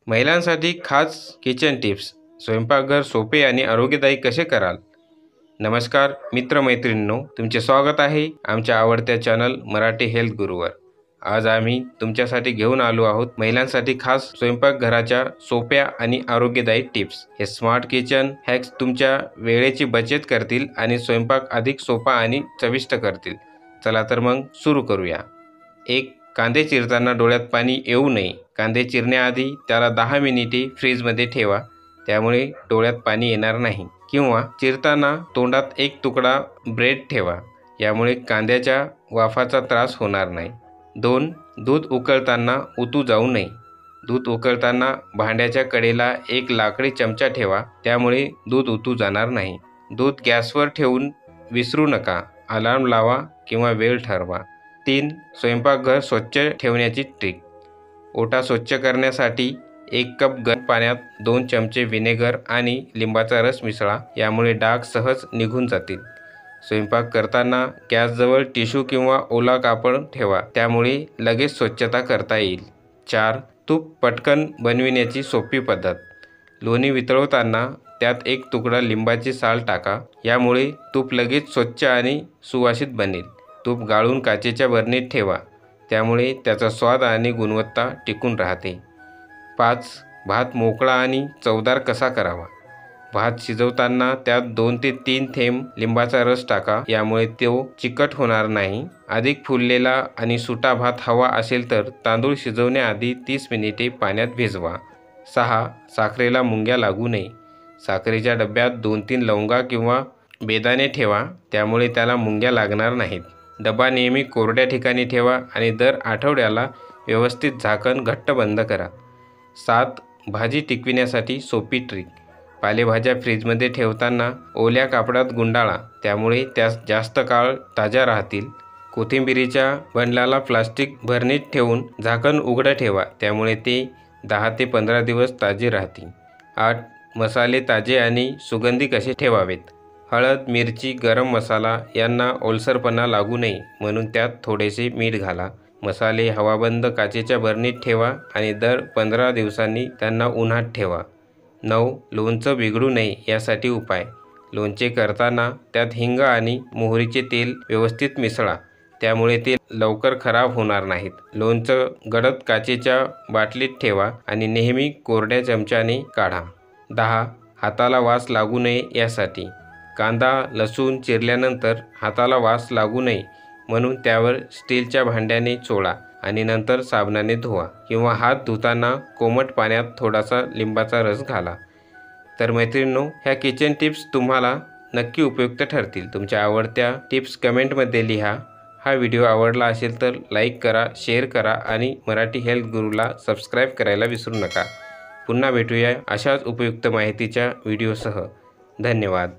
महिलांसाठी खास kitchen tips, स्वयंपाकघर सोपे आणि आरोग्यदायी कसे कराल? नमस्कार मित्रमैत्रिणींनो, तुमचे स्वागत आहे आमच्या आवडत्या चॅनल मराठी हेल्थ गुरुवर। आज आम्ही तुमच्यासाठी घेऊन आलो आहोत महिलांसाठी खास स्वयंपाकघराच्या सोप्या आणि आरोग्यदायी टिप्स। हे स्मार्ट किचन हॅक्स तुमच्या वेळेची बचत करतील आणि स्वयंपाक अधिक सोपा आणि चविष्ट करतील। चला तर मग सुरू करूया। 1. कांदे चिरताना डोळ्यात पाणी येऊ नये। कांदे चिरण्याआधी त्याला 10 मिनिटे फ्रीजमध्ये ठेवा, त्यामुळे डोळ्यात पाणी येणार नाही। किंवा चिरताना तोंडात एक तुकडा ब्रेड ठेवा, यामुळे कांद्याच्या वाफाचा त्रास होणार नाही। 2. दूध उकळताना उतू जाऊ नये। दूध उकळताना भांड्याच्या कडेला एक लाकडी चमचा ठेवा, त्यामुळे दूध उतू जाणार नाही। दूध गॅसवर ठेवून विसरू नका, अलार्म लावा किंवा वेळ ठरवा। 3. स्वयंपाकघर स्वच्छ ठेवण्याची ट्रिक। ओटा स्वच्छ करण्यासाठी 1 कप गरम पाण्यात 2 चमचे व्हिनेगर आणि लिंबाचा रस मिसळा, यामुळे डाग सहज निघून जातील। स्वयंपाक करताना गॅसजवळ टिश्यू किंवा ओला कापड ठेवा, त्यामुळे लगेच स्वच्छता करता येईल। 4. तूप पटकन बनविण्याची सोपी पद्धत। लोणी वितळवताना त्यात 1 तुकडा लिंबाची साल टाका, यामुळे तूप लगेच स्वच्छ आणि सुवासित बनेल। तूप गाळून काचेच्या बरणीत ठेवा, त्यामुळे त्याचा स्वाद आणि गुणवत्ता टिकून राहते। 5. भात मोकळा आणि चवदार कसा करावा। भात शिजवताना त्यात 2 ते 3 थेंब लिंबाचा रस टाका, यामुळे तो चिकट होणार नाही। अधिक फुललेला आणि सुटा भात हवा असेल तर तांदूळ शिजवण्याआधी 30 मिनिटे पाण्यात भिजवा। 6. साखरेला मुंग्या लागू नये। साखरेच्या डब्यात 2-3 लवंगा किंवा बेदाणे ठेवा, त्यामुळे त्याला मुंग्या लागणार नाहीत। डबा नेहमी कोरड्या ठिकाणी ठेवा आणि दर आठवड्याला व्यवस्थित झाकण घट्ट बंद करा। 7. भाजी टिकविण्यासाठी सोपी ट्रिक। पालेभाज्या फ्रीजमध्ये ठेवताना ओल्या कापडात गुंडाळा, त्यामुळे त्या जास्त काळ ताज्या राहतील। कोथिंबिरीच्या बंडलाला प्लास्टिक भरणीत ठेवून झाकण उघडं ठेवा, त्यामुळे ते 10 ते 15 दिवस ताजे राहतील। 8. मसाले ताजे आणि सुगंधी कसे ठेवावेत। हळद, मिरची, गरम मसाला यांना ओलसरपणा लागू नये, म्हणून त्यात थोडेसे मीठ घाला। मसाले हवाबंद काचेच्या बरणीत ठेवा आणि दर 15 दिवसांनी त्यांना उन्हात ठेवा। 9. लोणचं बिघडू नये यासाठी उपाय। लोणचे करताना त्यात हिंग आणि मोहरीचे तेल व्यवस्थित मिसळा, त्यामुळे ते लवकर खराब होणार नाहीत। लोणचं गडद काचेच्या बाटलीत ठेवा आणि नेहमी कोरड्या चमच्याने काढा। 10. हाताला वास लागू नये यासाठी। कांदा, लसूण चिरल्यानंतर हाताला वास लागू नये, म्हणून त्यावर स्टीलच्या भांड्याने चोळा आणि नंतर साबणाने धुवा, किंवा हात धुताना कोमट पाण्यात थोडासा लिंबाचा रस घाला। तर मैत्रिणींनो, ह्या किचन टिप्स तुम्हाला नक्की उपयुक्त ठरतील। तुमच्या आवडत्या टिप्स कमेंटमध्ये लिहा। हा व्हिडिओ आवडला असेल तर लाईक करा, शेअर करा आणि मराठी हेल्थ गुरुला सबस्क्राईब करायला विसरू नका। पुन्हा भेटूया अशाच उपयुक्त माहितीच्या व्हिडिओसह। धन्यवाद।